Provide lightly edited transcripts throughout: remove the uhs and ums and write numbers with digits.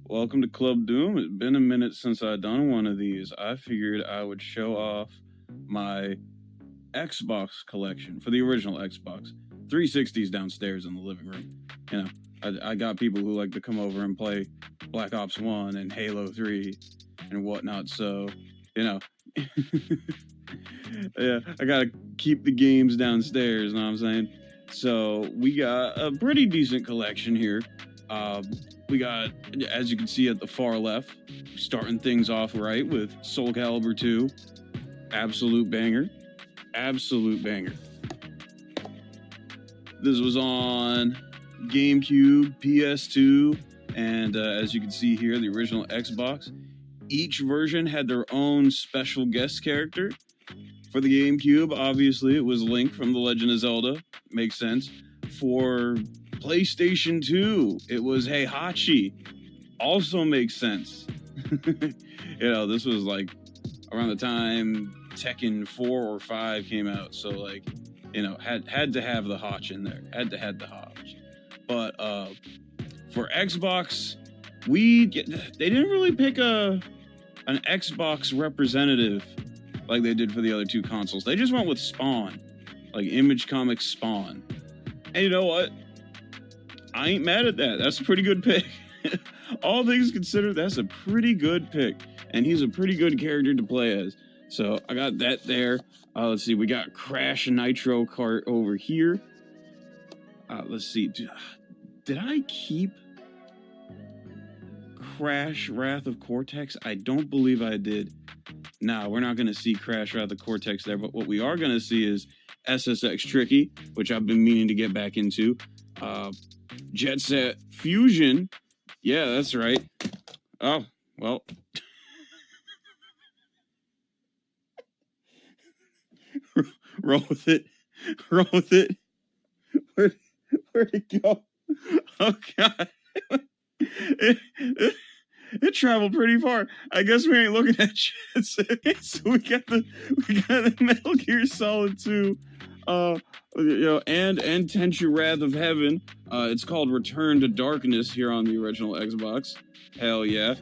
Welcome to Club Doom. It's been a minute since I've done one of these. I figured I would show off my Xbox collection for the original Xbox. 360s downstairs in the living room. You know, I got people who like to come over and play Black Ops 1 and Halo 3 and whatnot, so, you know. Yeah, I gotta keep the games downstairs, know what I'm saying? So we got a pretty decent collection here. We got, as you can see at the far left, starting things off right with Soul Calibur 2. Absolute banger. Absolute banger. This was on GameCube, PS2, and as you can see here, the original Xbox. Each version had their own special guest character. For the GameCube, obviously, it was Link from The Legend of Zelda. Makes sense. For PlayStation 2, it was Heihachi. Also makes sense. You know, this was like around the time Tekken 4 or 5 came out, so like, you know, had to have the Hotch in there. Had to have the Hotch. But for Xbox, they didn't really pick an Xbox representative like they did for the other two consoles. They just went with Spawn, like Image Comics Spawn. And you know what? I ain't mad at that. That's a pretty good pick. All things considered, that's a pretty good pick. And he's a pretty good character to play as. So I got that there. Let's see. We got Crash Nitro Kart over here. Let's see. Did I keep Crash Wrath of Cortex? I don't believe I did. Nah, we're not going to see Crash Wrath of Cortex there. But what we are going to see is SSX Tricky, which I've been meaning to get back into. Jet Set Fusion. Yeah, that's right. Oh, well. Roll with it. Roll with it. Where'd it go? Oh, God. It traveled pretty far. I guess we ain't looking at shit. So we got the Metal Gear Solid 2, you know, and Tenchu Wrath of Heaven. It's called Return to Darkness here on the original Xbox. Hell yeah.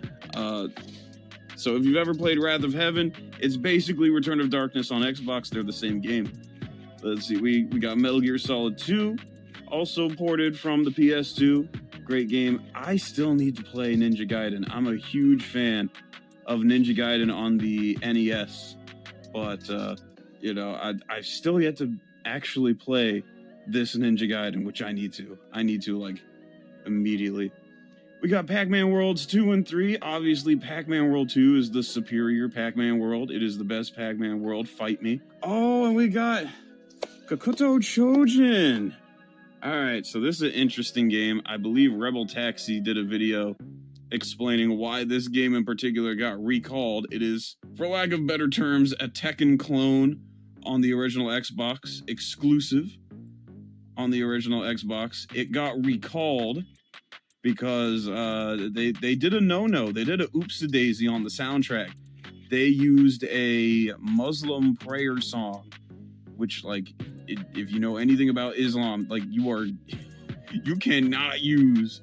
So if you've ever played Wrath of Heaven, it's basically Return of Darkness on Xbox. They're the same game. Let's see, we got Metal Gear Solid 2, also ported from the PS2. Great game. I still need to play Ninja Gaiden. I'm a huge fan of Ninja Gaiden on the NES, but you know, I've still yet to actually play this Ninja Gaiden, which I need to like immediately. We got Pac-Man Worlds 2 and 3. Obviously, Pac-Man World 2 is the superior Pac-Man world. It is the best Pac-Man world. Fight me. Oh, and we got Kakuto Chojin. Alright, so this is an interesting game. I believe Rebel Taxi did a video explaining why this game in particular got recalled. It is, for lack of better terms, a Tekken clone on the original Xbox, exclusive on the original Xbox. It got recalled because they did a no-no. They did a oopsie-daisy on the soundtrack. They used a Muslim prayer song, which, like, if you know anything about Islam, like, you cannot use,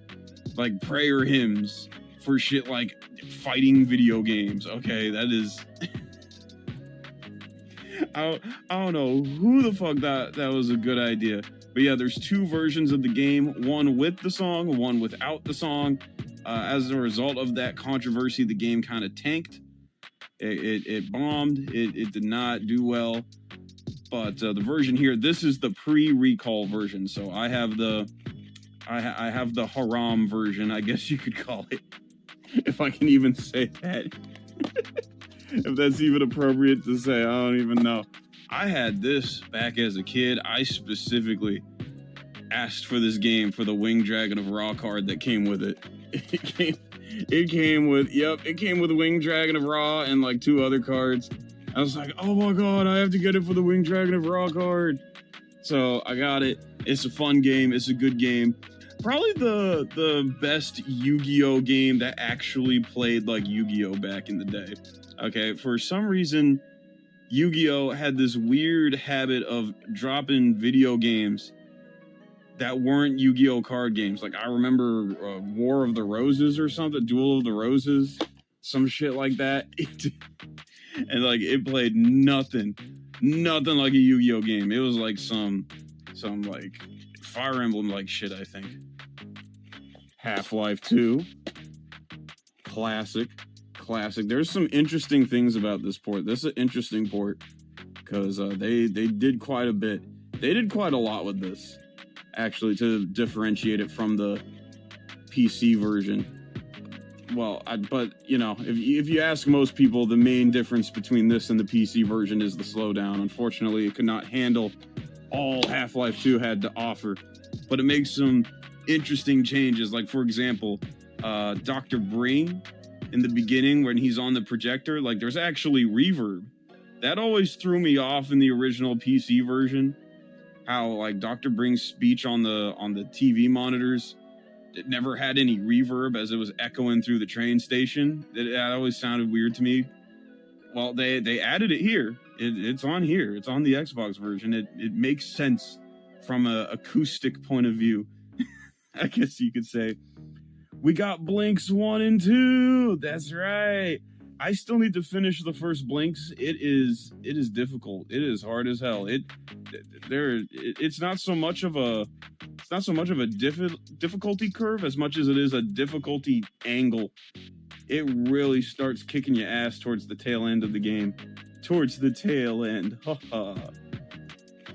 like, prayer hymns for shit like fighting video games. Okay, that is I don't know who the fuck that was a good idea. But yeah, there's two versions of the game, one with the song, one without the song. As a result of that controversy, the game kind of tanked. It bombed. It did not do well. But the version here, this is the pre-recall version. So I have the haram version, I guess you could call it, if I can even say that. If that's even appropriate to say, I don't even know. I had this back as a kid. I specifically asked for this game for the Winged Dragon of Ra card that came with it. It came with Winged Dragon of Ra and like two other cards. I was like, oh my god, I have to get it for the Winged Dragon of Ra card. So I got it. It's a fun game. It's a good game. Probably the best Yu-Gi-Oh game that actually played like Yu-Gi-Oh back in the day. Okay, for some reason, Yu-Gi-Oh had this weird habit of dropping video games that weren't Yu-Gi-Oh card games. Like I remember War of the Roses or something, Duel of the Roses, some shit like that. And like it played nothing like a Yu-Gi-Oh game. It was like some like Fire Emblem like shit, I think. Half-Life 2, classic. There's some interesting things about this port. This is an interesting port because they did quite a bit. They did quite a lot with this, actually, to differentiate it from the PC version. Well, but you know, if you ask most people, the main difference between this and the PC version is the slowdown. Unfortunately, it could not handle all Half-Life 2 had to offer, but it makes some interesting changes. Like, for example, Dr. Brain in the beginning when he's on the projector, like there's actually reverb. That always threw me off in the original PC version. How like Dr. Brain's speech on the TV monitors, it never had any reverb as it was echoing through the train station. That always sounded weird to me. Well, they added it here. It's on here. It's on the Xbox version. It makes sense from a acoustic point of view, I guess you could say. We got Blinks 1 and 2. That's right. I still need to finish the first Blinks. It is difficult. It is hard as hell. It's not so much of a difficulty curve as much as it is a difficulty angle. It really starts kicking your ass towards the tail end of the game. Towards the tail end.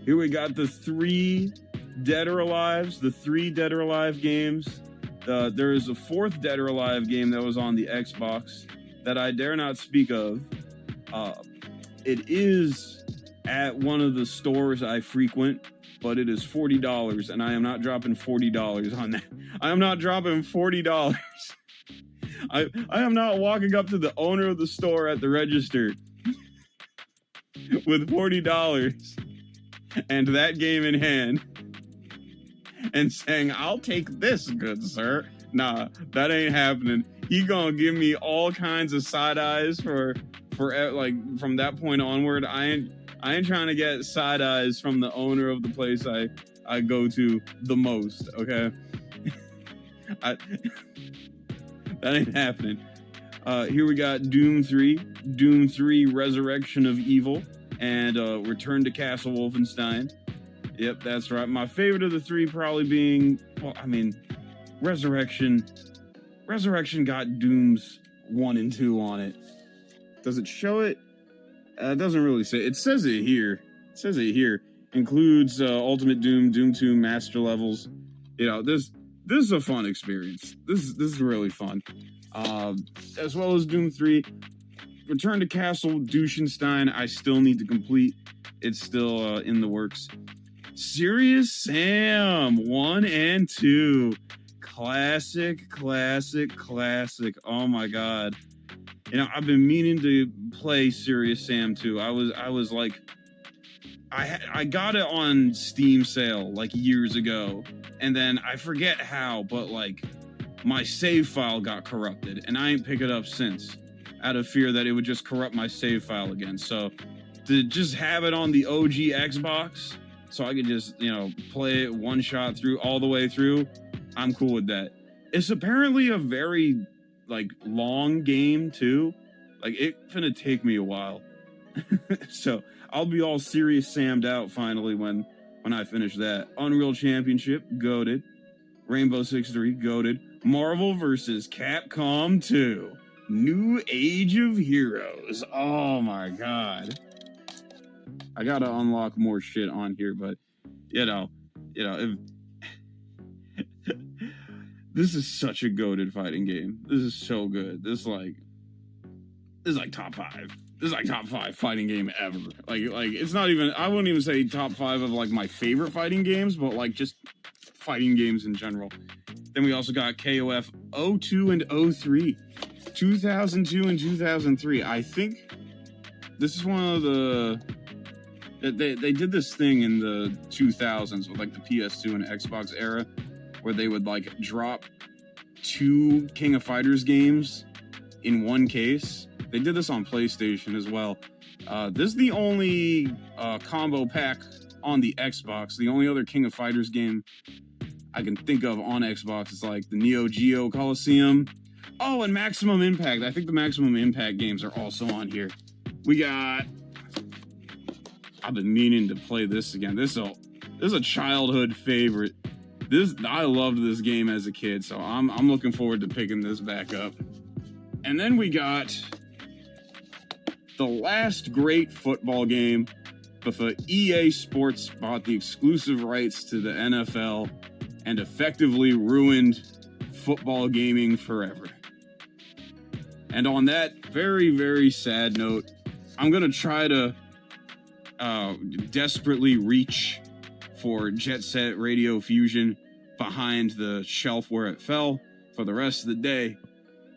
Here we got the 3 Dead or Alives, the 3 Dead or Alive games. There is a 4th Dead or Alive game that was on the Xbox that I dare not speak of. It is at one of the stores I frequent, but it is $40, and I am not dropping $40 on that. I am not dropping $40. I am not walking up to the owner of the store at the register with $40 and that game in hand and saying, "I'll take this, good sir." Nah, that ain't happening. He gonna give me all kinds of side eyes for like from that point onward. I ain't trying to get side eyes from the owner of the place I go to the most. Okay, that ain't happening. Here we got Doom 3 Resurrection of Evil, and Return to Castle Wolfenstein. Yep, that's right. My favorite of the 3 probably being, well, I mean, Resurrection got Dooms 1 and 2 on it. Does it show it? It doesn't really say. It says it here. Includes Ultimate Doom, Doom 2 Master Levels. You know, this is a fun experience. This is really fun. As well as Doom 3. Return to Castle Duschenstein, I still need to complete. It's still in the works. Serious Sam 1 and 2. Classic. Oh my god. You know, I've been meaning to play Serious Sam 2. I was like, I got it on Steam sale like years ago, and then I forget how, but like my save file got corrupted, and I ain't pick it up since, out of fear that it would just corrupt my save file again. So to just have it on the OG Xbox, so I could just, you know, play it one shot through all the way through, I'm cool with that. It's apparently a very like long game too. Like it finna take me a while. So I'll be all Serious Sam'd out finally when I finish that. Unreal Championship, goated. Rainbow Six 3, goated. Marvel vs. Capcom 2. New Age of Heroes. Oh my god. I gotta unlock more shit on here, but you know, if this is such a goated fighting game. This is so good. This is like top 5. This is like top 5 fighting game ever. Like it's not even, I wouldn't even say top 5 of like my favorite fighting games, but like just fighting games in general. Then we also got KOF 02 and 03. 2002 and 2003. I think this is one of the, they did this thing in the 2000s with like the PS2 and Xbox era where they would like drop 2 King of Fighters games in one case. They did this on PlayStation as well. This is the only combo pack on the Xbox. The only other King of Fighters game I can think of on Xbox is like the Neo Geo Coliseum. Oh, and Maximum Impact. I think the Maximum Impact games are also on here. We got... I've been meaning to play this again. This is a childhood favorite. I loved this game as a kid, so I'm looking forward to picking this back up. And then we got the last great football game before EA Sports bought the exclusive rights to the NFL and effectively ruined football gaming forever. And on that very, very sad note, I'm going to try to desperately reach for Jet Set Radio Fusion behind the shelf where it fell for the rest of the day.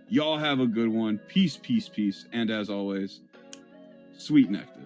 Y'all have a good one. Peace, peace, peace. And as always, sweet nectar.